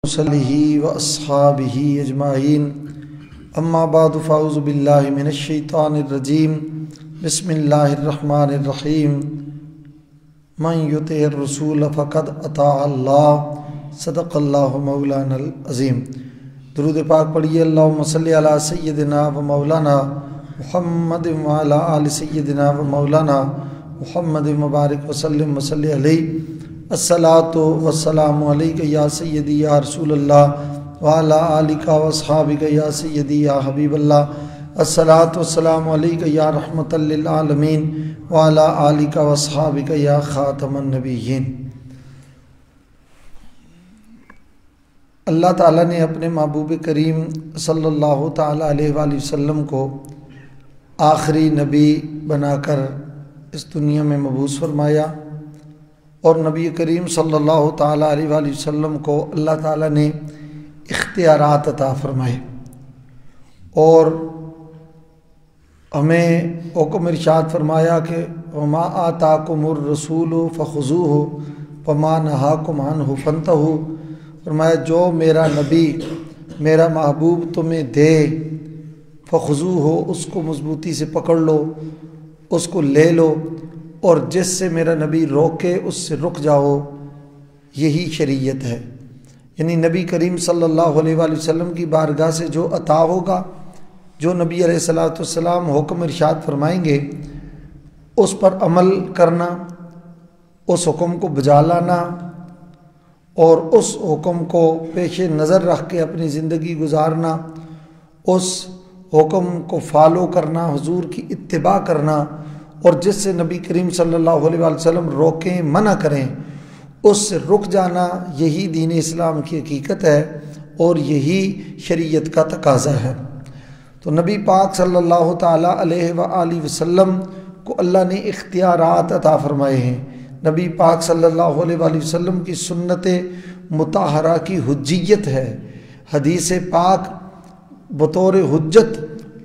صلیہ و اصحابہ اجمعین اما بعد فاعوذ باللہ من الشیطان الرجیم بسم اللہ الرحمن الرحیم من یطع الرسول فقد اطاع اللہ صدق اللہ مولانا العظیم۔ درود پاک پڑھیے۔ اللہم صلی علی سیدنا و مولانا محمد وعلی آل سیدنا و مولانا محمد مبارک وسلم وصلی علیہ۔ الصلاۃ والسلام علیک یا سیدی یا رسول اللہ وعلی آلک واصحابک یا سیدی یا حبیب اللہ۔ الصلاۃ والسلام علیک یا رحمۃ للعالمین وعلی آلک واصحابک یا خاتم النبیین۔ اللہ تعالیٰ نے اپنے محبوب کریم صلی اللہ تعالیٰ علیہ وآلہ وسلم کو آخری نبی بنا کر اس دنیا میں مبعوث فرمایا، اور نبی کریم صلی اللہ تعالیٰ علیہ وآلہ وسلم کو اللہ تعالیٰ نے اختیارات عطا فرمائے اور ہمیں حکم ارشاد فرمایا کہ وما آتاکم الرسول فخذوہ وما نہاکم عنہ فانتہوا۔ فرمایا جو میرا نبی میرا محبوب تمہیں دے فخذوہ، اس کو مضبوطی سے پکڑ لو، اس کو لے لو، اور جس سے میرا نبی روکے اس سے رک جاؤ۔ یہی شریعت ہے، یعنی نبی کریم صلی اللہ علیہ وآلہ وسلم کی بارگاہ سے جو عطا ہوگا، جو نبی علیہ الصلوۃ والسلام حکم ارشاد فرمائیں گے اس پر عمل کرنا، اس حکم کو بجا لانا اور اس حکم کو پیش نظر رکھ کے اپنی زندگی گزارنا، اس حکم کو فالو کرنا، حضور کی اتباع کرنا، اور جس سے نبی کریم صلی اللہ علیہ وآلہ وسلم روکیں منع کریں اس سے رک جانا، یہی دین اسلام کی حقیقت ہے اور یہی شریعت کا تقاضا ہے۔ تو نبی پاک صلی اللہ تعالیٰ علیہ وآلہ وسلم کو اللہ نے اختیارات عطا فرمائے ہیں۔ نبی پاک صلی اللہ علیہ وآلہ وسلم کی سنت مطہرہ کی حجیت ہے، حدیث پاک بطور حجت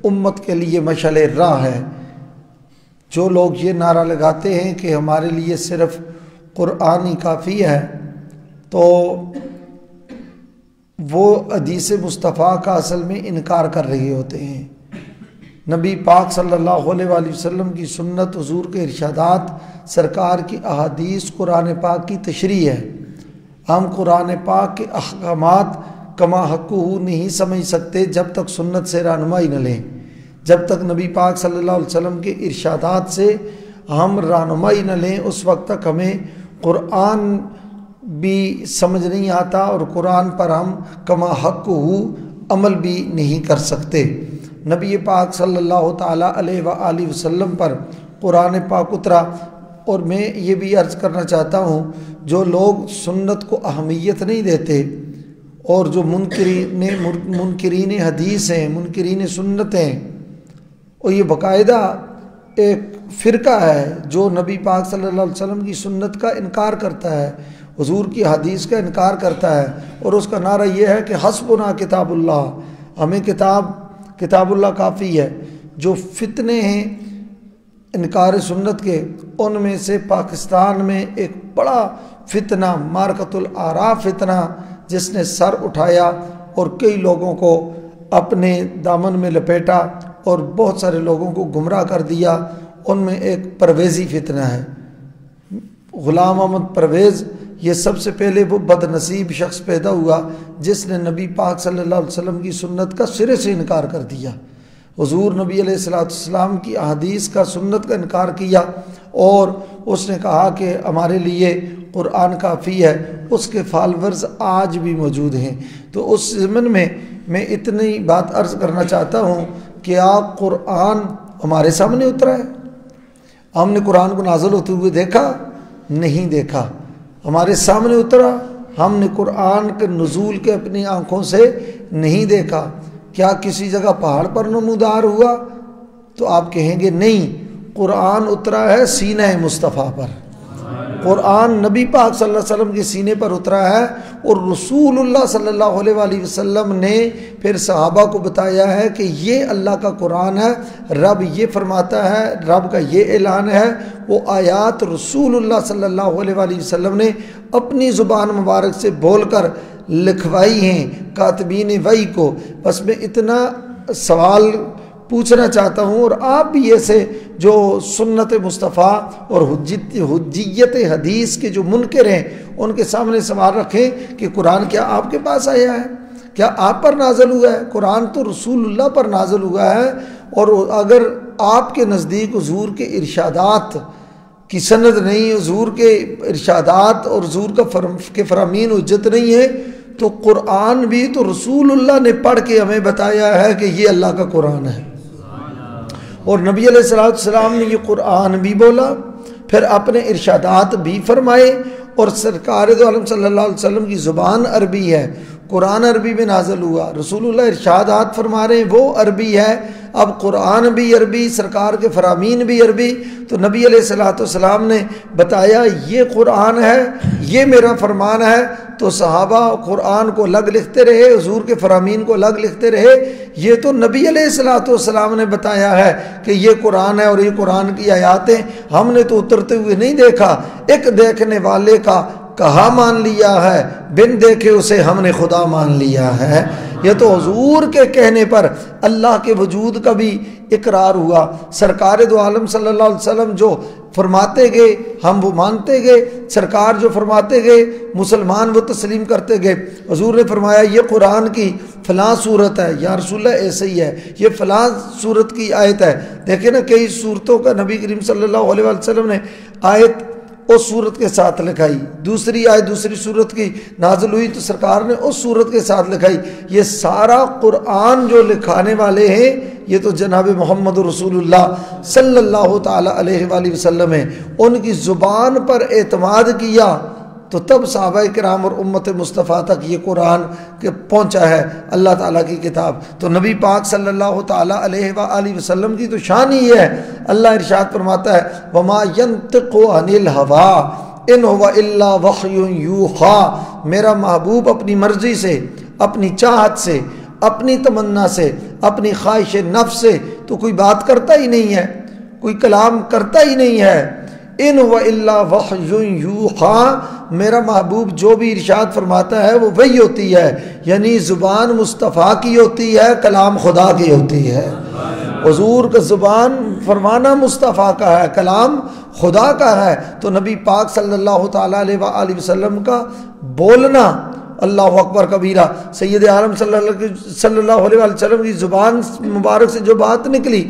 امت کے لیے مشعل راہ ہے۔ جو لوگ یہ نعرہ لگاتے ہیں کہ ہمارے لیے صرف قرآن ہی کافی ہے، تو وہ حدیث مصطفیٰ کا اصل میں انکار کر رہے ہوتے ہیں۔ نبی پاک صلی اللہ علیہ وآلہ وسلم کی سنت، حضور کے ارشادات، سرکار کی احادیث قرآن پاک کی تشریح ہے۔ ہم قرآن پاک کے احکامات کما حقہ نہیں سمجھ سکتے جب تک سنت سے رہنمائی نہ لیں، جب تک نبی پاک صلی اللہ علیہ وسلم کے ارشادات سے ہم رہنمائی نہ لیں اس وقت تک ہمیں قرآن بھی سمجھ نہیں آتا اور قرآن پر ہم کما حقہ عمل بھی نہیں کر سکتے۔ نبی پاک صلی اللہ تعالیٰ علیہ وآلہ وسلم پر قرآن پاک اترا، اور میں یہ بھی عرض کرنا چاہتا ہوں جو لوگ سنت کو اہمیت نہیں دیتے اور جو منکرین حدیث ہیں، منکرین سنت ہیں، اور یہ باقاعدہ ایک فرقہ ہے جو نبی پاک صلی اللہ علیہ وسلم کی سنت کا انکار کرتا ہے، حضور کی حدیث کا انکار کرتا ہے، اور اس کا نعرہ یہ ہے کہ حسبنا کتاب اللہ، ہمیں کتاب اللہ کافی ہے۔ جو فتنے ہیں انکار سنت کے، ان میں سے پاکستان میں ایک بڑا فتنہ مارکۃ الاعراف فتنہ جس نے سر اٹھایا اور کئی لوگوں کو اپنے دامن میں لپیٹا اور بہت سارے لوگوں کو گمراہ کر دیا، ان میں ایک پرویزی فتنہ ہے۔ غلام احمد پرویز یہ سب سے پہلے وہ بد نصیب شخص پیدا ہوا جس نے نبی پاک صلی اللہ علیہ وسلم کی سنت کا سرے سے انکار کر دیا، حضور نبی علیہ السلام کی احادیث کا، سنت کا انکار کیا، اور اس نے کہا کہ ہمارے لیے قرآن کافی ہے۔ اس کے فالورز آج بھی موجود ہیں۔ تو اس ضمن میں میں اتنی بات عرض کرنا چاہتا ہوں کہ آپ قرآن ہمارے سامنے اترا ہے، ہم نے قرآن کو نازل ہوتے ہوئے دیکھا نہیں دیکھا، ہمارے سامنے اترا، ہم نے قرآن کے نزول کے اپنی آنکھوں سے نہیں دیکھا۔ کیا کسی جگہ پہاڑ پر نمودار ہوا؟ تو آپ کہیں گے نہیں، قرآن اترا ہے سینہ مصطفیٰ پر۔ قرآن نبی پاک صلی اللہ علیہ وسلم کے سینے پر اترا ہے، اور رسول اللہ صلی اللہ علیہ وآلہ وسلم نے پھر صحابہ کو بتایا ہے کہ یہ اللہ کا قرآن ہے، رب یہ فرماتا ہے، رب کا یہ اعلان ہے۔ وہ آیات رسول اللہ صلی اللہ علیہ وآلہ وسلم نے اپنی زبان مبارک سے بول کر لکھوائی ہیں کاتبین وحی کو۔ بس میں اتنا سوال پوچھنا چاہتا ہوں، اور آپ بھی ایسے جو سنت مصطفیٰ اور حجیت حدیث کے جو منکر ہیں ان کے سامنے سوال رکھیں کہ قرآن کیا آپ کے پاس آیا ہے؟ کیا آپ پر نازل ہوا ہے؟ قرآن تو رسول اللہ پر نازل ہوا ہے، اور اگر آپ کے نزدیک حضور کے ارشادات کی سند نہیں، حضور کے ارشادات اور حضور کے فرامین حجت نہیں ہے، تو قرآن بھی تو رسول اللہ نے پڑھ کے ہمیں بتایا ہے کہ یہ اللہ کا قرآن ہے، اور نبی علیہ السلام نے یہ قرآن بھی بولا، پھر اپنے ارشادات بھی فرمائے، اور سرکار دو عالم صلی اللہ علیہ وسلم کی زبان عربی ہے، قرآن عربی میں نازل ہوا، رسول اللہ ارشادات فرما رہے ہیں وہ عربی ہے، اب قرآن بھی عربی، سرکار کے فرامین بھی عربی، تو نبی علیہ السلام نے بتایا یہ قرآن ہے، یہ میرا فرمان ہے، تو صحابہ قرآن کو الگ لکھتے رہے، حضور کے فرامین کو الگ لکھتے رہے۔ یہ تو نبی علیہ السلام نے بتایا ہے کہ یہ قرآن ہے اور یہ قرآن کی آیات ہیں، ہم نے تو اترتے ہوئے نہیں دیکھا، ایک دیکھنے والے کا کہا مان لیا ہے، بن دیکھے اسے ہم نے خدا مان لیا ہے۔ یہ تو حضور کے کہنے پر اللہ کے وجود کا بھی اقرار ہوا، سرکار دو عالم صلی اللہ علیہ وسلم جو فرماتے گئے ہم وہ مانتے گئے، سرکار جو فرماتے گئے مسلمان وہ تسلیم کرتے گئے۔ حضور نے فرمایا یہ قرآن کی فلاں صورت ہے، یا رسول اللہ ایسے ہی ہے، یہ فلاں صورت کی آیت ہے۔ دیکھیں نا کئی صورتوں کا نبی کریم صلی اللہ علیہ وسلم نے آیت اس صورت کے ساتھ لکھائی، دوسری آیت دوسری صورت کی نازل ہوئی تو سرکار نے اس صورت کے ساتھ لکھائی۔ یہ سارا قرآن جو لکھانے والے ہیں یہ تو جناب محمد رسول اللہ صلی اللہ تعالی علیہ وآلہ وسلم ہیں، ان کی زبان پر اعتماد کیا تو تب صحابہ کرام اور امت مصطفیٰ تک یہ قرآن پہنچا ہے، اللہ تعالیٰ کی کتاب۔ تو نبی پاک صلی اللہ تعالیٰ علیہ وآلہ وسلم کی تو شان ہی ہے، اللہ ارشاد فرماتا ہے وَمَا يَنطِقُ عَنِ الْهَوَىٰ إِنْ هُوَ إِلَّا وَحْيٌ يُوحَىٰ۔ میرا محبوب اپنی مرضی سے، اپنی چاہت سے، اپنی تمنا سے، اپنی خواہش نفس سے تو کوئی بات کرتا ہی نہیں ہے، کوئی کلام کرتا ہی نہیں ہے۔ ان هو الا وحی یوحیٰ، میرا محبوب جو بھی ارشاد فرماتا ہے وہ وحی ہوتی ہے، یعنی زبان مصطفیٰ کی ہوتی ہے، کلام خدا کی ہوتی ہے۔ حضور کا زبان فرمانا مصطفیٰ کا ہے، کلام خدا کا ہے، تو نبی پاک صلی اللہ تعالیٰ علیہ وآلہ وسلم کا بولنا اللہ اکبر کبیرہ، سید عالم صلی اللہ علیہ وآلہ وسلم کی زبان مبارک سے جو بات نکلی،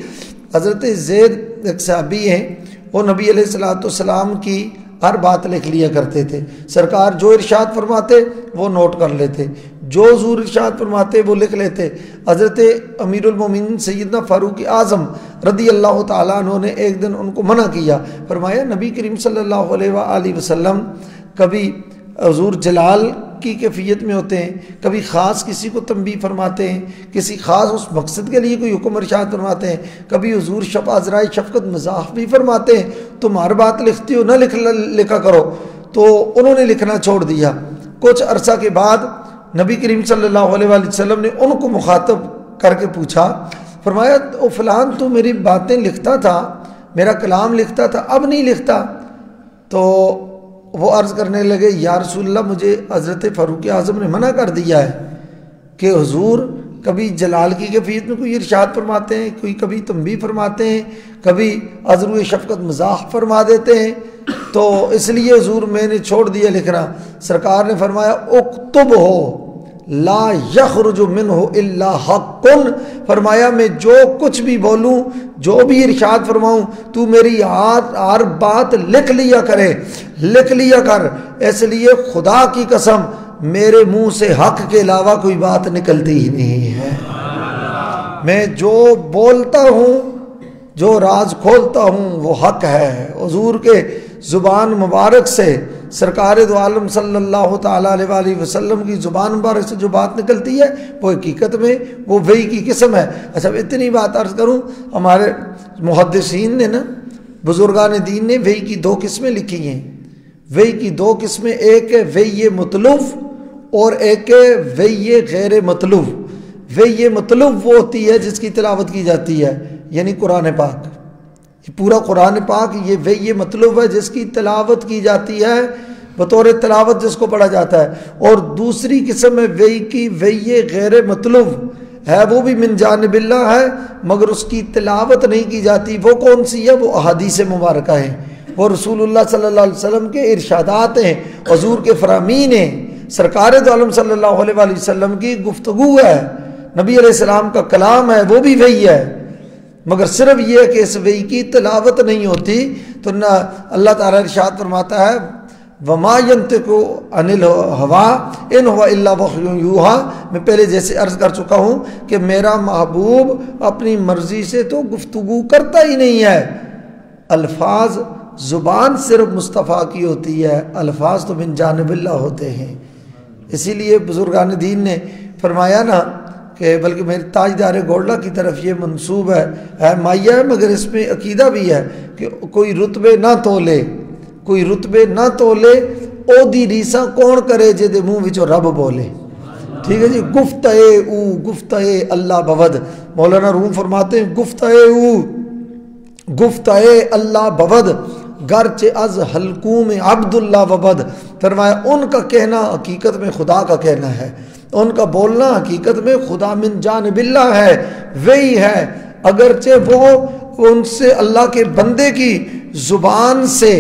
حضرت زید ایک صحابی ہیں، وہ نبی علیہ السلام کی ہر بات لکھ لیا کرتے تھے، سرکار جو ارشاد فرماتے وہ نوٹ کر لیتے، جو حضور ارشاد فرماتے وہ لکھ لیتے۔ حضرت امیر المومنین سیدنا فاروق اعظم رضی اللہ تعالیٰ عنہ نے ایک دن ان کو منع کیا، فرمایا نبی کریم صلی اللہ علیہ وآلہ وسلم کبھی حضور جلال کی کیفیت میں ہوتے ہیں، کبھی خاص کسی کو تنبیہ فرماتے ہیں، کسی خاص اس مقصد کے لیے کوئی حکم ارشاد فرماتے ہیں، کبھی حضور عذرائے شفقت مزاح بھی فرماتے ہیں، تم ہر بات لکھتی ہو، نہ لکھا کرو، تو انہوں نے لکھنا چھوڑ دیا۔ کچھ عرصہ کے بعد نبی کریم صلی اللہ علیہ وآلہ وسلم نے ان کو مخاطب کر کے پوچھا، فرمایا او فلان تو میری باتیں لکھتا تھا، میرا کلام لکھتا تھا، اب نہیں لکھتا؟ تو وہ عرض کرنے لگے یا رسول اللہ مجھے حضرت فاروق اعظم نے منع کر دیا ہے کہ حضور کبھی جلال کی کیفیت میں کوئی ارشاد فرماتے ہیں، کوئی کبھی تنبیہ فرماتے ہیں، کبھی عذر شفقت مزاح فرما دیتے ہیں، تو اس لیے حضور میں نے چھوڑ دیا لکھنا۔ سرکار نے فرمایا اکتب ہو لا یخرج منہ الا حق، فرمایا میں جو کچھ بھی بولوں، جو بھی ارشاد فرماؤں، تو میری ہر بات لکھ لیا کر، اس لیے خدا کی قسم میرے منہ سے حق کے علاوہ کوئی بات نکلتی ہی نہیں ہے، میں جو بولتا ہوں، جو راز کھولتا ہوں وہ حق ہے۔ حضور کے زبان مبارک سے، سرکار دو عالم صلی اللہ تعالیٰ علیہ وآلہ وسلم کی زبان مبارک سے جو بات نکلتی ہے وہ حقیقت میں وہ وحی کی قسم ہے۔ اچھا اتنی بات عرض کروں، ہمارے محدثین نے نا، بزرگان دین نے وحی کی دو قسمیں لکھی ہیں، وحی کی دو قسمیں، ایک ہے وحی مطلوب اور ایک ہے وحی غیر مطلوب۔ وحی مطلوب وہ ہوتی ہے جس کی تلاوت کی جاتی ہے، یعنی قرآن پاک، یہ پورا قرآن پاک یہ وحی مطلوب ہے جس کی تلاوت کی جاتی ہے، بطور تلاوت جس کو پڑھا جاتا ہے۔ اور دوسری قسم ہے وحی کی وحی غیر مطلوب ہے، وہ بھی من جانب اللہ ہے مگر اس کی تلاوت نہیں کی جاتی۔ وہ کون سی ہے؟ وہ احادیث مبارکہ ہیں، وہ رسول اللہ صلی اللہ علیہ وسلم کے ارشادات ہیں، حضور کے فرامین ہیں، سرکار دو عالم صلی اللہ علیہ وآلہ وسلم کی گفتگو ہے، نبی علیہ السلام کا کلام ہے، وہ بھی وحی ہے۔ مگر صرف یہ کہ اس وحی کی تلاوت نہیں ہوتی تو نہ اللہ تعالیٰ ارشاد فرماتا ہے وما ينطق عن الهوى ان هو الا وحی یوحى۔ میں پہلے جیسے عرض کر چکا ہوں کہ میرا محبوب اپنی مرضی سے تو گفتگو کرتا ہی نہیں ہے۔ الفاظ زبان صرف مصطفیٰ کی ہوتی ہے، الفاظ تو من جانب اللہ ہوتے ہیں۔ اسی لیے بزرگان دین نے فرمایا نا کہ بلکہ میرے تاجدار گولڈا کی طرف یہ منسوب ہے مائیہ ہے، مگر اس میں عقیدہ بھی ہے کہ کوئی رتبے نہ تولے، کوئی رتبے نہ تولے، او دی ریسا کون کرے جے دے منہ وچوں رب بولے۔ ٹھیک ہے جی، گفتئے او گفتئے اللہ بود، مولانا روم فرماتے ہیں گفتئے او گفتئے اللہ بود گرچہ از حلقوم عبداللہ وبد۔ فرمایا ان کا کہنا حقیقت میں خدا کا کہنا ہے، ان کا بولنا حقیقت میں خدا من جانب اللہ ہے، وہی ہے، اگرچہ وہ ان سے اللہ کے بندے کی زبان سے،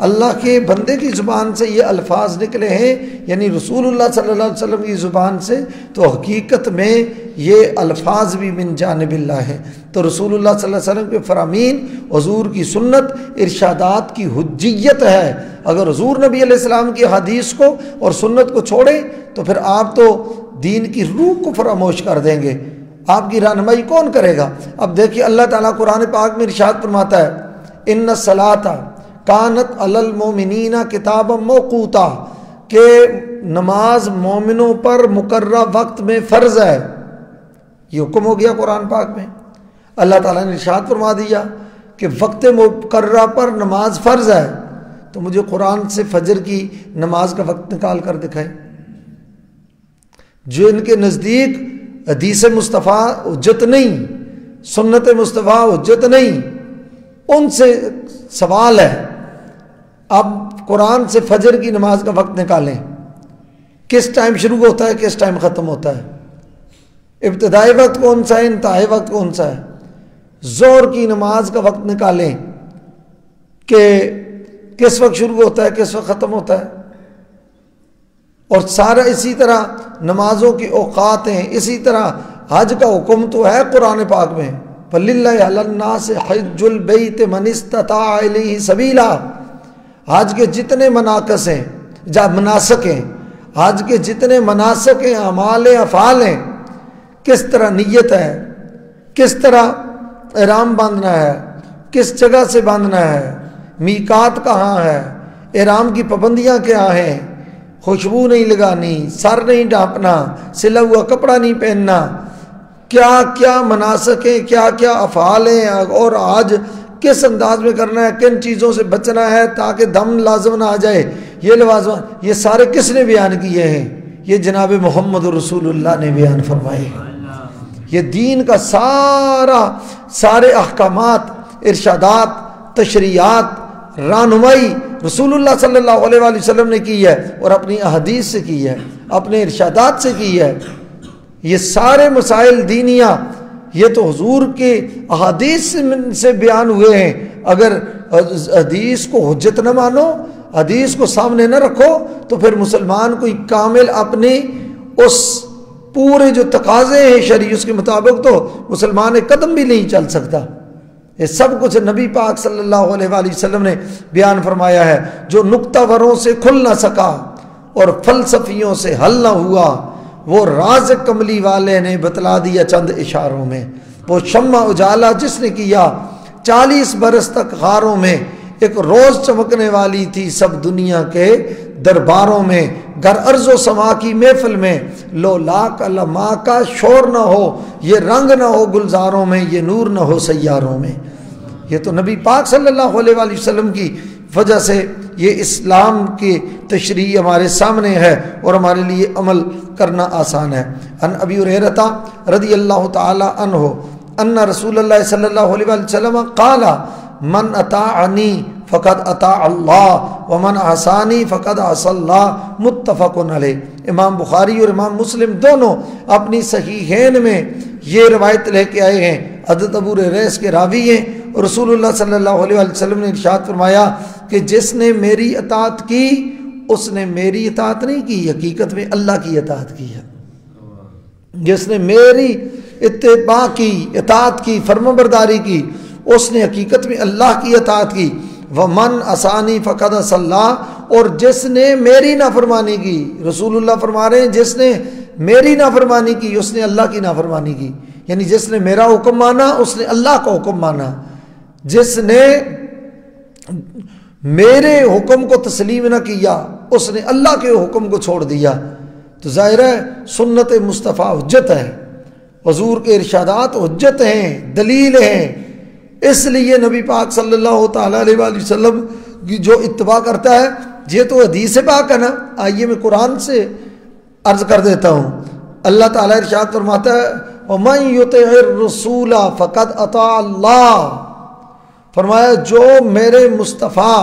اللہ کے بندے کی زبان سے یہ الفاظ نکلے ہیں، یعنی رسول اللہ صلی اللہ علیہ وسلم کی زبان سے، تو حقیقت میں یہ الفاظ بھی من جانب اللہ ہیں۔ تو رسول اللہ صلی اللہ علیہ وسلم کے فرامین، حضور کی سنت، ارشادات کی حجیت ہے۔ اگر حضور نبی علیہ السلام کی حدیث کو اور سنت کو چھوڑیں تو پھر آپ تو دین کی روح کو فراموش کر دیں گے، آپ کی رہنمائی کون کرے گا؟ اب دیکھیے اللہ تعالیٰ قرآن پاک میں ارشاد فرماتا ہے ان الصلاۃ کانت علی المؤمنین کتابا موقوتا، کہ نماز مومنوں پر مقررہ وقت میں فرض ہے۔ یہ حکم ہو گیا قرآن پاک میں، اللہ تعالیٰ نے ارشاد فرما دیا کہ وقت مقررہ پر نماز فرض ہے۔ تو مجھے قرآن سے فجر کی نماز کا وقت نکال کر دکھائیں۔ جو ان کے نزدیک حدیث مصطفیٰ حجت نہیں، سنت مصطفیٰ حجت نہیں، ان سے سوال ہے اب قرآن سے فجر کی نماز کا وقت نکالیں، کس ٹائم شروع ہوتا ہے، کس ٹائم ختم ہوتا ہے، ابتدائی وقت کون سا ہے، انتہائی وقت کون سا ہے۔ ظہر کی نماز کا وقت نکالیں کہ کس وقت شروع ہوتا ہے، کس وقت ختم ہوتا ہے، اور سارا اسی طرح نمازوں کی اوقات ہیں۔ اسی طرح حج کا حکم تو ہے قرآن پاک میں، فَلِلَّهِ عَلَى النَّاسِ حِجُّ الْبَيْتِ مَنِ اسْتَطَاعَ إِلَيْهِ سَبِيلًا۔ حج کے جتنے مناسک ہیں، حج کے جتنے مناسک ہیں، اعمال افعال ہیں، کس طرح نیت ہے، کس طرح احرام باندھنا ہے، کس جگہ سے باندھنا ہے، میقات کہاں ہے، احرام کی پابندیاں کیا ہیں، خوشبو نہیں لگانی، سر نہیں ڈھانپنا، سلا ہوا کپڑا نہیں پہننا، کیا کیا مناسک ہیں، کیا کیا افعال ہیں، اور آج کس انداز میں کرنا ہے، کن چیزوں سے بچنا ہے تاکہ دم لازم نہ آ جائے، یہ لوازم، یہ سارے کس نے بیان کیے ہیں؟ یہ جناب محمد رسول اللہ نے بیان فرمائے۔ یہ دین کا سارے احکامات، ارشادات، تشریعات، رہنمائی رسول اللہ صلی اللہ علیہ وآلہ وسلم نے کی ہے، اور اپنی احادیث سے کی ہے، اپنے ارشادات سے کی ہے۔ یہ سارے مسائل دینیہ یہ تو حضور کے احادیث سے بیان ہوئے ہیں۔ اگر حدیث کو حجت نہ مانو، حدیث کو سامنے نہ رکھو، تو پھر مسلمان کوئی کامل اپنی اس پورے جو تقاضے ہیں شرعی اس کے مطابق تو مسلمان ایک قدم بھی نہیں چل سکتا۔ یہ سب کچھ نبی پاک صلی اللہ علیہ وآلہ وسلم نے بیان فرمایا ہے۔ جو نکتہ وروں سے کھل نہ سکا اور فلسفیوں سے حل نہ ہوا، وہ راز کملی والے نے بتلا دیا چند اشاروں میں۔ وہ شمع اجالا جس نے کیا 40 برس تک غاروں میں، ایک روز چمکنے والی تھی سب دنیا کے درباروں میں، گر ارض و سما کی محفل میں، لو لاک علماء کا شور نہ ہو، یہ رنگ نہ ہو گلزاروں میں، یہ نور نہ ہو سیاروں میں۔ یہ تو نبی پاک صلی اللہ علیہ وآلہ وسلم کی وجہ سے یہ اسلام کی تشریح ہمارے سامنے ہے اور ہمارے لیے عمل کرنا آسان ہے۔ ان ابی ہریرہ رضی اللہ تعالی عنہ ان رسول اللہ صلی اللہ علیہ وسلم قال من اطاعنی فقد اطاع اللہ ومن عصانی فقد عصى اللہ، متفق علیہ۔ امام بخاری اور امام مسلم دونوں اپنی صحیحین میں یہ روایت لے کے آئے ہیں، حضرت ابو ہریرہ کے راوی ہیں، اور رسول اللہ صلی اللہ علیہ وسلم نے ارشاد فرمایا کہ جس نے میری اطاعت کی اس نے میری اطاعت نہیں کی، حقیقت میں اللہ کی اطاعت کی ہے۔ جس نے میری اتباع کی، اطاعت کی، فرمانبرداری کی، اس نے حقیقت میں اللہ کی اطاعت کی۔ ومن عصانی فقد عصى اللہ، اور جس نے میری نافرمانی کی، رسول اللہ فرما رہے ہیں جس نے میری نافرمانی کی اس نے اللہ کی نافرمانی کی، یعنی جس نے میرا حکم مانا اس نے اللہ کا حکم مانا، جس نے میرے حکم کو تسلیم نہ کیا اس نے اللہ کے حکم کو چھوڑ دیا۔ تو ظاہر ہے سنت مصطفیٰ حجت ہے، حضور کے ارشادات حجت ہیں، دلیل ہیں، اس لیے نبی پاک صلی اللہ تعالیٰ علیہ وآلہ وسلم کی جو اتباع کرتا ہے، یہ تو حدیث پاک ہے نا۔ آئیے میں قرآن سے عرض کر دیتا ہوں، اللہ تعالیٰ ارشاد فرماتا ہے وَمَن يُطِعِ الرَّسُولَ فَقَدْ أَطَاعَ اللَّهَ، فرمایا جو میرے مصطفیٰ،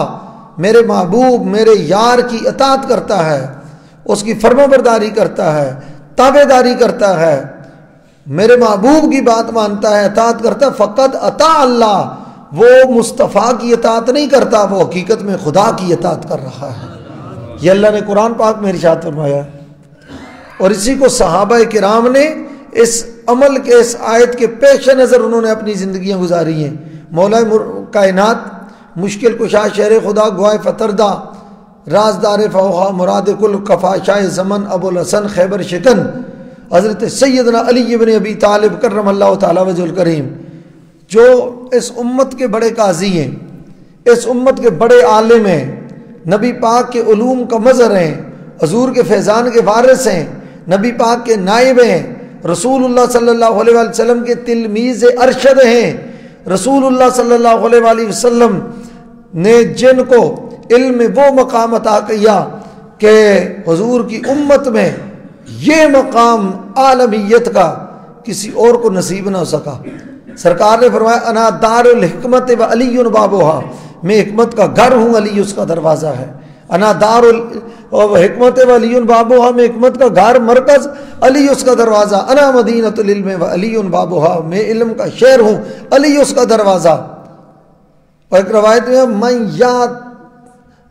میرے محبوب، میرے یار کی اطاعت کرتا ہے، اس کی فرمانبرداری کرتا ہے، تابعداری کرتا ہے، میرے محبوب کی بات مانتا ہے، اطاعت کرتا ہے، فقد اطاع اللہ، وہ مصطفیٰ کی اطاعت نہیں کرتا، وہ حقیقت میں خدا کی اطاعت کر رہا ہے۔ یہ اللہ نے قرآن پاک میں ارشاد فرمایا، اور اسی کو صحابہ کرام نے اس عمل کے، اس آیت کے پیش نظر انہوں نے اپنی زندگیاں گزاری ہیں۔ مولا کائنات، مشکل کشا، شہر خدا، گوائے فتردہ، رازدار فوحا، مراد کل، کفا شاہ زمن، ابو الحسن، خیبر شکن، حضرت سیدنا علی بن ابی طالب کرم اللہ تعالیٰ وجہ الکریم، جو اس امت کے بڑے قاضی ہیں، اس امت کے بڑے عالم ہیں، نبی پاک کے علوم کا مظہر ہیں، حضور کے فیضان کے وارث ہیں، نبی پاک کے نائب ہیں، رسول اللہ صلی اللہ علیہ وآلہ وسلم کے تلمیذ ارشد ہیں، رسول اللہ صلی اللہ علیہ وآلہ وسلم نے جن کو علم میں وہ مقام عطا کیا کہ حضور کی امت میں یہ مقام عالمیت کا کسی اور کو نصیب نہ ہو سکا۔ سرکار نے فرمایا انا دار الحکمت و علی بابوہا، میں حکمت کا گھر ہوں، علی اس کا دروازہ ہے۔ انا دار الحکمت و علی بابوہا، میں حکمت کا گھر، مرکز، علی اس کا دروازہ۔ انا مدینۃ العلم و علی بابوہا، میں علم کا شہر ہوں، علی اس کا دروازہ۔ اور ایک روایت میں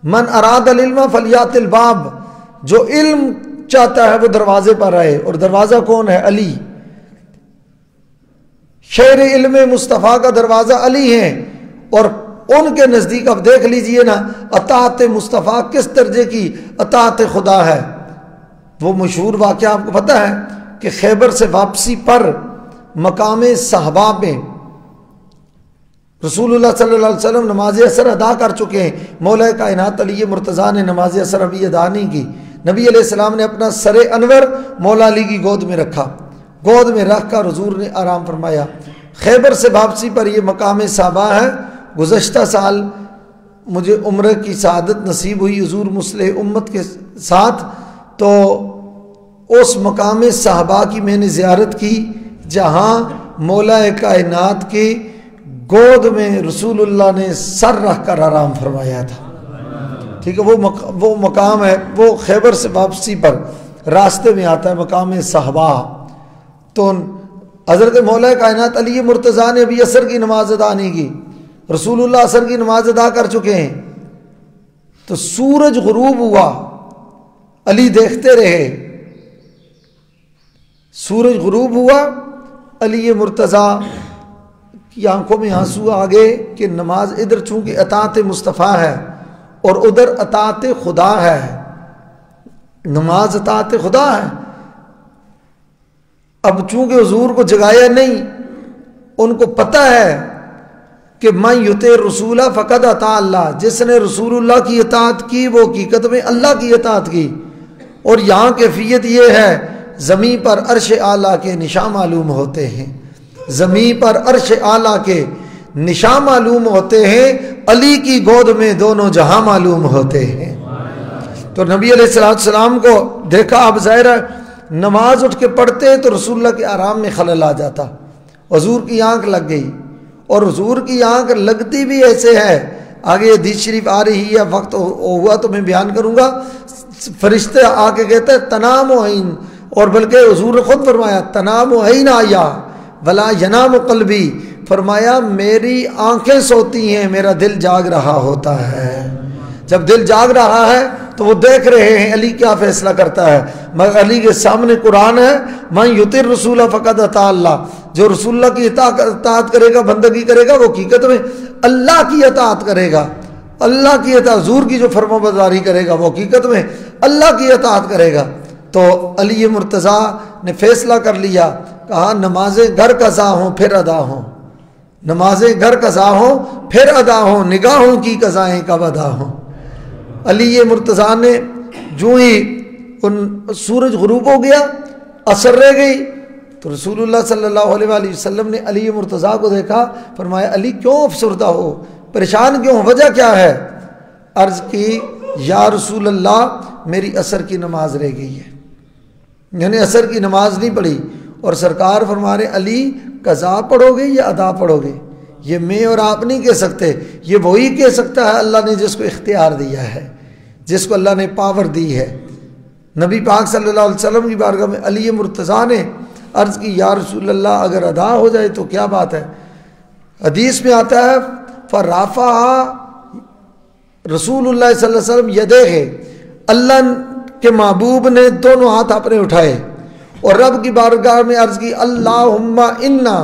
من اراد العلم فلیات الباب، جو علم چاہتا ہے وہ دروازے پر رہے، اور دروازہ کون ہے؟ علی۔ شہر علم مصطفیٰ کا دروازہ علی ہیں، اور ان کے نزدیک اب دیکھ لیجئے نا اطاعت مصطفیٰ کس درجے کی اطاعت خدا ہے۔ وہ مشہور واقعہ آپ کو پتہ ہے کہ خیبر سے واپسی پر مقام صحابہ میں رسول اللہ صلی اللہ علیہ وسلم نماز عصر ادا کر چکے ہیں، مولا کائنات علی مرتضیٰ نے نماز عصر ابھی ادا نہیں کی، نبی علیہ السلام نے اپنا سر انور مولا علی کی گود میں رکھا، گود میں رکھ کر حضور نے آرام فرمایا۔ خیبر سے واپسی پر یہ مقام صحابہ ہے۔ گزشتہ سال مجھے عمرہ کی سعادت نصیب ہوئی حضور مصلح امت کے ساتھ، تو اس مقام صحابہ کی میں نے زیارت کی جہاں مولا کائنات کی گود میں رسول اللہ نے سر رکھ کر آرام فرمایا تھا۔ ٹھیک ہے، وہ مقام ہے، وہ خیبر سے واپسی پر راستے میں آتا ہے مقام صحابہ۔ تو حضرت مولا کائنات علی مرتضیٰ نے ابھی عصر کی نماز ادا نہیں کی، رسول اللہ عصر کی نماز ادا کر چکے ہیں، تو سورج غروب ہوا، علی دیکھتے رہے، سورج غروب ہوا، علی مرتضیٰ کی آنکھوں میں آنسو آ گئے کہ نماز ادھر چونکہ اطاعت مصطفیٰ ہے اور ادھر اطاعت خدا ہے، نماز اطاعت خدا ہے، اب چونکہ حضور کو جگایا نہیں، ان کو پتہ ہے کہ من یطع الرسول فقد اطاع اللہ، جس نے رسول اللہ کی اطاعت کی وہ حقیقت میں اللہ کی اطاعت کی۔ اور یہاں کیفیت یہ ہے، زمین پر عرش اعلیٰ کے نشان معلوم ہوتے ہیں، زمین پر عرش اعلیٰ کے نشان معلوم ہوتے ہیں، علی کی گود میں دونوں جہاں معلوم ہوتے ہیں۔ تو نبی علیہ السلام کو دیکھا، اب ظاہر ہے نماز اٹھ کے پڑھتے تو رسول اللہ کے آرام میں خلل آ جاتا، حضور کی آنکھ لگ گئی، اور حضور کی آنکھ لگتی بھی ایسے ہے، آگے حدیث شریف آ رہی ہے، وقت ہوا تو میں بیان کروں گا، فرشتے آ کے کہتے ہیں تنام عین، اور بلکہ حضور نے خود فرمایا تنام عین آیا ولا ینام قلبی، فرمایا میری آنکھیں سوتی ہیں، میرا دل جاگ رہا ہوتا ہے۔ جب دل جاگ رہا ہے تو وہ دیکھ رہے ہیں علی کیا فیصلہ کرتا ہے، مگر علی کے سامنے قرآن ہے، من یطع الرسول فقد اطاع اللہ، جو رسول اللہ کی اطاعت کرے گا، بندگی کرے گا، وہ حقیقت میں اللہ کی اطاعت کرے گا، اللہ کی اطاعت، حضور کی جو فرما برداری کرے گا وہ حقیقت میں اللہ کی اطاعت کرے گا۔ تو علی مرتضیٰ نے فیصلہ کر لیا، کہا نمازیں گھر قضا ہوں پھر ادا ہوں، نمازیں گھر قضا ہوں پھر ادا ہوں، نگاہوں کی قضائیں کب ادا ہوں۔ علی مرتضیٰ نے جو ہی سورج غروب ہو گیا، عصر رہ گئی، تو رسول اللہ صلی اللہ علیہ وآلہ وسلم نے علی مرتضیٰ کو دیکھا، فرمایا علی کیوں افسردہ ہو، پریشان کیوں، وجہ کیا ہے؟ عرض کی یا رسول اللہ میری عصر کی نماز رہ گئی ہے، یعنی عصر کی نماز نہیں پڑھی، اور سرکار فرما رہے علی قضا پڑھو گے یا ادا پڑھو گے، یہ میں اور آپ نہیں کہہ سکتے، یہ وہی کہہ سکتا ہے اللہ نے جس کو اختیار دیا ہے، جس کو اللہ نے پاور دی ہے۔ نبی پاک صلی اللہ علیہ وسلم کی بارگاہ میں علی مرتضیٰ نے عرض کی یا رسول اللہ اگر ادا ہو جائے تو کیا بات ہے؟ حدیث میں آتا ہے فرافع رسول اللہ صلی اللہ علیہ وسلم یدیہ، اللہ کے محبوب نے دونوں ہاتھ اپنے اٹھائے اور رب کی بارگاہ میں عرض کی اللہم انا،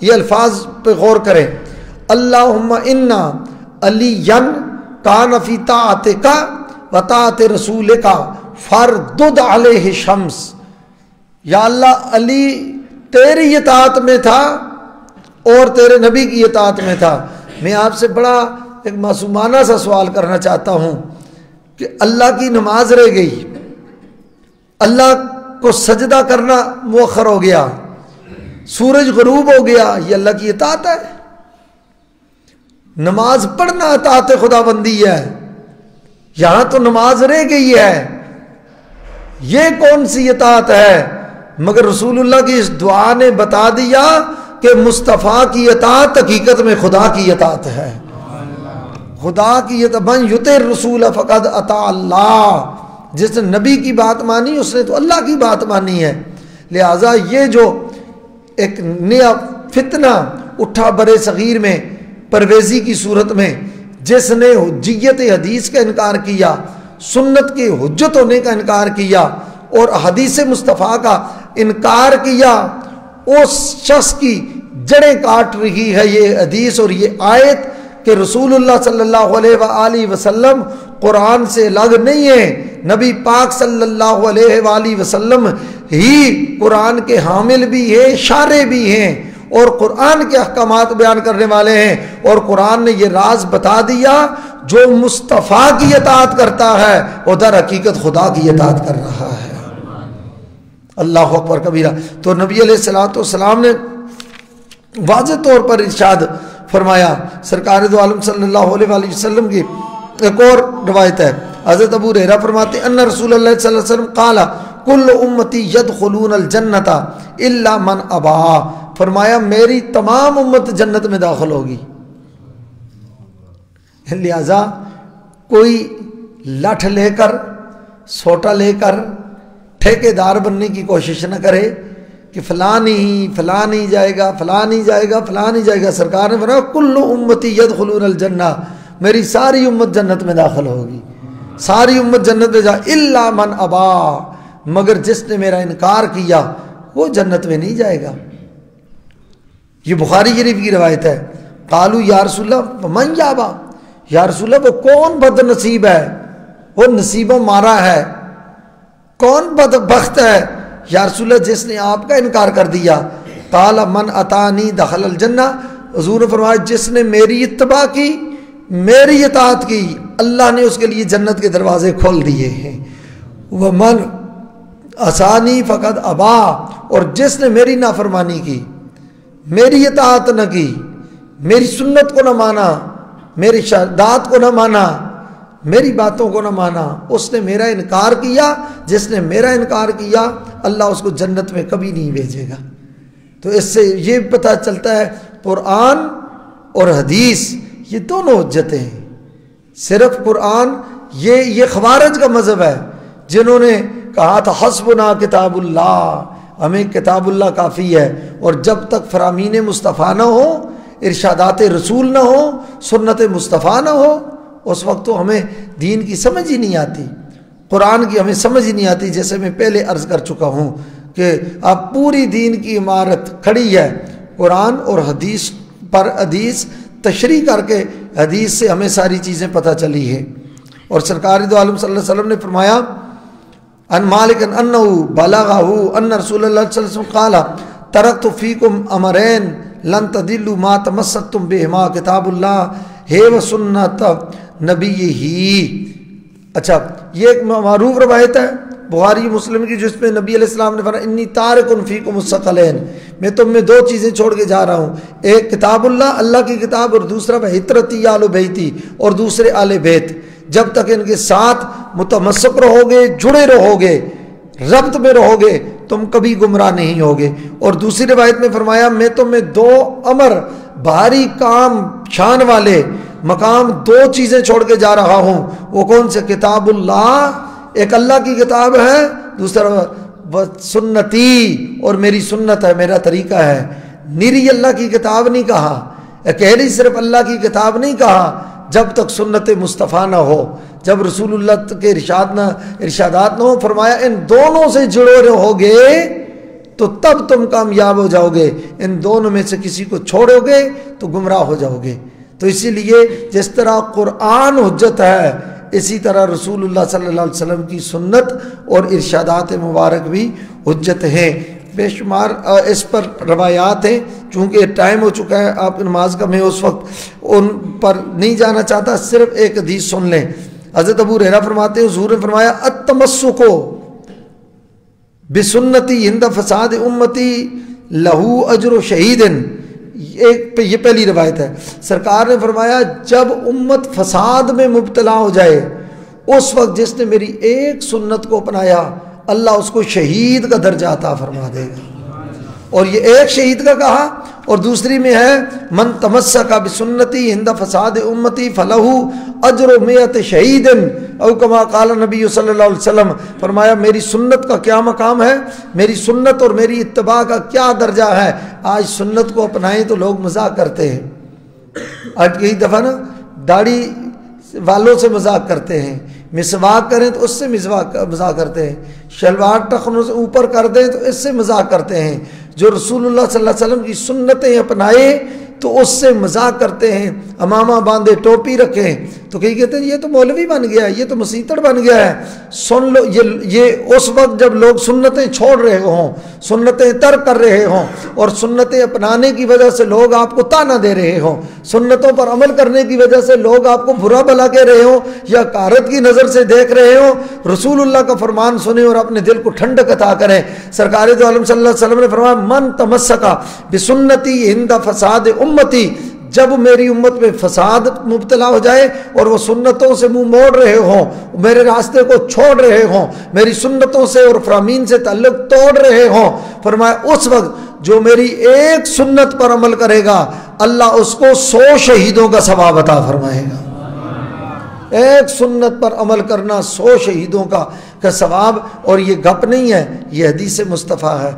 یہ الفاظ پہ غور کریں، اللہم انا علین کان فی طاعتک و طاعت رسولک فردد علیہ شمس، یا اللہ علی تیری اطاعت میں تھا اور تیرے نبی کی اطاعت میں تھا۔ میں آپ سے بڑا ایک معصومانہ سا سوال کرنا چاہتا ہوں کہ اللہ کی نماز رہ گئی، اللہ کو سجدہ کرنا مؤخر ہو گیا، سورج غروب ہو گیا، یہ اللہ کی اطاعت ہے؟ نماز پڑھنا اطاعت خدا بندی ہے، یہاں تو نماز رہ گئی ہے، یہ کون سی اطاعت ہے؟ مگر رسول اللہ کی اس دعا نے بتا دیا کہ مصطفیٰ کی اطاعت حقیقت میں خدا کی اطاعت ہے، خدا کی اطاعت، من یطع الرسول فقد اطاع اللہ، جس نے نبی کی بات مانی اس نے تو اللہ کی بات مانی ہے۔ لہٰذا یہ جو ایک نیا فتنہ اٹھا برے صغیر میں پرویزی کی صورت میں، جس نے حجیت حدیث کا انکار کیا، سنت کے حجت ہونے کا انکار کیا اور حدیث مصطفیٰ کا انکار کیا، اس شخص کی جڑیں کاٹ رہی ہے یہ حدیث اور یہ آیت کہ رسول اللہ صلی اللہ علیہ وآلہ وسلم قرآن سے الگ نہیں ہے، نبی پاک صلی اللہ علیہ وآلہ وسلم ہی قرآن کے حامل بھی ہیں، شارع بھی ہیں اور قرآن کے احکامات بیان کرنے والے ہیں، اور قرآن نے یہ راز بتا دیا جو مصطفیٰ کی اطاعت کرتا ہے وہ در حقیقت خدا کی اطاعت کر رہا ہے۔ اللہ اکبر کبیرہ۔ تو نبی علیہ الصلوۃ والسلام نے واضح طور پر ارشاد فرمایا، سرکار دو عالم صلی اللہ علیہ وآلہ وسلم کی ایک اور روایت ہے، حضرت ابو ہریرہ فرماتے ان رسول اللہ صلی اللہ علیہ وسلم قال کل امتی یدخلون الجنت الا من ابا، فرمایا میری تمام امت جنت میں داخل ہوگی، لہذا کوئی لٹھ لے کر سوٹا لے کر ٹھیکیدار بننے کی کوشش نہ کرے کہ فلاں نہیں جائے گا، فلاں نہیں جائے گا، فلاں نہیں جائے گا۔ سرکار نے فرمایا کل امتی یدخلون الجنہ، میری ساری امت جنت میں داخل ہوگی، ساری امت جنت میں جائے، الا من ابا، مگر جس نے میرا انکار کیا وہ جنت میں نہیں جائے گا۔ یہ بخاری شریف کی روایت ہے۔ قالوا یا رسول اللہ من یابا، یا رسول اللہ وہ کون بد نصیب ہے، وہ نصیبوں مارا ہے، کون بدبخت ہے یا رسول اللہ جس نے آپ کا انکار کر دیا؟ قال من اتانی دخل الجنہ، حضور نے فرمایا جس نے میری اتباع کی، میری اطاعت کی، اللہ نے اس کے لیے جنت کے دروازے کھول دیے ہیں۔ ومن عصانی فقد ابا، اور جس نے میری نافرمانی کی، میری اطاعت نہ کی، میری سنت کو نہ مانا، میری ارشادات کو نہ مانا، میری باتوں کو نہ مانا، اس نے میرا انکار کیا، جس نے میرا انکار کیا اللہ اس کو جنت میں کبھی نہیں بھیجے گا۔ تو اس سے یہ پتہ چلتا ہے قرآن اور حدیث یہ دونوں حجتیں ہیں۔ صرف قرآن یہ خوارج کا مذہب ہے جنہوں نے کہا تھا حسبنا کتاب اللہ، ہمیں کتاب اللہ کافی ہے، اور جب تک فرامین مصطفیٰ نہ ہو، ارشادات رسول نہ ہو، سنت مصطفیٰ نہ ہو، اس وقت تو ہمیں دین کی سمجھ ہی نہیں آتی، قرآن کی ہمیں سمجھ ہی نہیں آتی۔ جیسے میں پہلے عرض کر چکا ہوں کہ اب پوری دین کی عمارت کھڑی ہے قرآن اور حدیث پر، حدیث تشریح کر کے حدیث سے ہمیں ساری چیزیں پتہ چلی ہے۔ اور سرکار دو عالم صلی اللہ علیہ وسلم نے فرمایا ان مالک انہ بلغہ ان رسول اللہ صلی اللہ علیہ وسلم قال ترکت فیکم امرین لن تضلوا ما تمسکتم بہما کتاب اللہ و سنت نبیہ۔ اچھا، یہ ایک معروف روایت ہے بخاری مسلم کی، جس میں نبی علیہ السلام نے فرمایا انی تارک فیکم الثقلین، میں تم میں دو چیزیں چھوڑ کے جا رہا ہوں، ایک کتاب اللہ، اللہ کی کتاب، اور دوسرا وحطرتی آل بیتی، اور دوسرے آل بیت۔ جب تک ان کے ساتھ متمسک رہو گے، جڑے رہو گے، ربط میں رہو گے، تم کبھی گمراہ نہیں ہوگے۔ اور دوسری روایت میں فرمایا میں تم میں دو امر، بھاری کام شان والے مقام، دو چیزیں چھوڑ کے جا رہا ہوں۔ وہ کون سے؟ کتاب اللہ، ایک اللہ کی کتاب ہے، دوسرا سنتی، اور میری سنت ہے، میرا طریقہ ہے۔ نیری اللہ کی کتاب نہیں کہا، اکیلی صرف اللہ کی کتاب نہیں کہا، جب تک سنت مصطفیٰ نہ ہو، جب رسول اللہ کے ارشادات نہ ہو، فرمایا ان دونوں سے جڑے رہو گے تو تب تم کامیاب ہو جاؤ گے، ان دونوں میں سے کسی کو چھوڑو گے تو گمراہ ہو جاؤ گے۔ تو اسی لیے جس طرح قرآن حجت ہے، اسی طرح رسول اللہ صلی اللہ علیہ وسلم کی سنت اور ارشادات مبارک بھی حجت ہیں۔ بے شمار اس پر روایات ہیں، چونکہ ٹائم ہو چکا ہے آپ نماز کا، میں اس وقت ان پر نہیں جانا چاہتا، صرف ایک حدیث سن لیں۔ حضرت ابو ہریرہ فرماتے ہیں حضور نے فرمایا التمسک بسنتی عند فساد امتی لہو اجر شہید، یہ پہلی روایت ہے۔ سرکار نے فرمایا جب امت فساد میں مبتلا ہو جائے، اس وقت جس نے میری ایک سنت کو اپنایا اللہ اس کو شہید کا درجہ عطا فرما دے گا۔ اور یہ ایک شہید کا کہا، اور دوسری میں ہے من تمسک بسنتی عند فساد امتی فلہ اجر مئۃ شہید، او کما قال نبی صلی اللہ علیہ وسلم، فرمایا میری سنت کا کیا مقام ہے، میری سنت اور میری اتباع کا کیا درجہ ہے۔ آج سنت کو اپنائیں تو لوگ مذاق کرتے ہیں، آج کئی دفعہ نا داڑھی والوں سے مذاق کرتے ہیں، مسواک کریں تو اس سے مذاق کرتے ہیں، شلوار ٹخنوں سے اوپر کر دیں تو اس سے مذاق کرتے ہیں۔ جو رسول اللہ صلی اللہ علیہ وسلم کی سنتیں اپنائے تو اس سے مذاق کرتے ہیں، امامہ باندھے، ٹوپی رکھیں تو کئی کہتے ہیں یہ تو مولوی بن گیا ہے، یہ تو مسیتڑ بن گیا ہے۔ سن لو، یہ اس وقت جب لوگ سنتیں چھوڑ رہے ہوں، سنتیں ترک کر رہے ہوں، اور سنتیں اپنانے کی وجہ سے لوگ آپ کو تانا دے رہے ہوں، سنتوں پر عمل کرنے کی وجہ سے لوگ آپ کو برا بھلا کہہ رہے ہوں یا کارت کی نظر سے دیکھ رہے ہوں، رسول اللہ کا فرمان سنیں اور اپنے دل کو ٹھنڈک عطا کریں۔ سرکار دو عالم صلی اللہ علیہ وسلم نے فرمایا من تمسک بسنتی عند فساد امتی، جب میری امت میں فساد مبتلا ہو جائے اور وہ سنتوں سے منہ موڑ رہے ہوں، میرے راستے کو چھوڑ رہے ہوں، میری سنتوں سے اور فرامین سے تعلق توڑ رہے ہوں، فرمایا اس وقت جو میری ایک سنت پر عمل کرے گا اللہ اس کو 100 شہیدوں کا ثواب عطا فرمائے گا۔ ایک سنت پر عمل کرنا 100 شہیدوں کا ثواب، اور یہ گپ نہیں ہے، یہ حدیث مصطفیٰ ہے،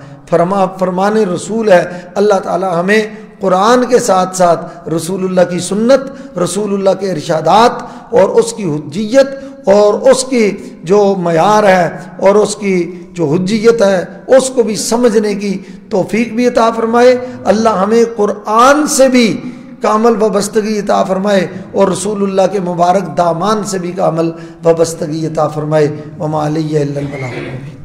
فرمان رسول ہے۔ اللہ تعالی ہمیں قرآن کے ساتھ ساتھ رسول اللہ کی سنت، رسول اللہ کے ارشادات اور اس کی حجیت اور اس کی جو معیار ہے اور اس کی جو حجیت ہے اس کو بھی سمجھنے کی توفیق بھی عطا فرمائے۔ اللہ ہمیں قرآن سے بھی کامل وابستگی عطا فرمائے اور رسول اللہ کے مبارک دامان سے بھی کامل وابستگی عطا فرمائے۔ وما علیہ الا البلاغ۔